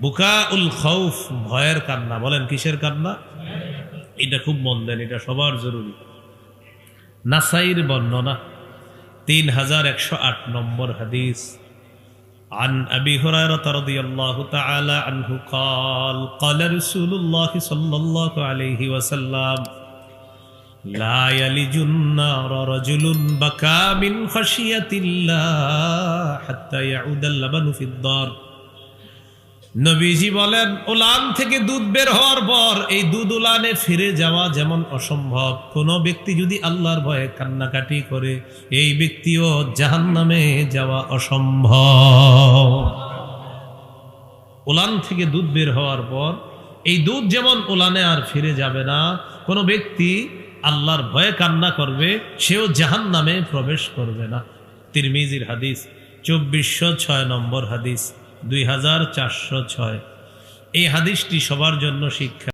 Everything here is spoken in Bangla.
বুকাউল খাউফ, ভয়ের কান্না। বলেন কিসের কান্না? এটা খুব মন দেন, এটা সবার জরুরি। নাসাইর বর্ণনা 3108 নম্বর হাদিস। عن أبي هريرة رضي الله تعالى عنه قال قال رسول الله صلى الله عليه وسلم لا يلج النار رجل بكى من خشية الله حتى يعود اللبن في الدار। নবীজি বলেন, উলান থেকে দুধ বের হওয়ার পর এই দুধ উলানে ফিরে যাওয়া যেমন অসম্ভব, কোন ব্যক্তি যদি আল্লাহর ভয়ে কান্নাকাটি করে এই ব্যক্তিও জাহান্নামে যাওয়া অসম্ভব। উলান থেকে দুধ বের হওয়ার পর এই দুধ যেমন উলানে আর ফিরে যাবে না, কোন ব্যক্তি আল্লাহর ভয়ে কান্না করবে সেও জাহান্নামে প্রবেশ করবে না। তিরমিজির হাদিস, 2406 নম্বর হাদিস, 2406। এই হাদিসটি সবার জন্য শিক্ষা।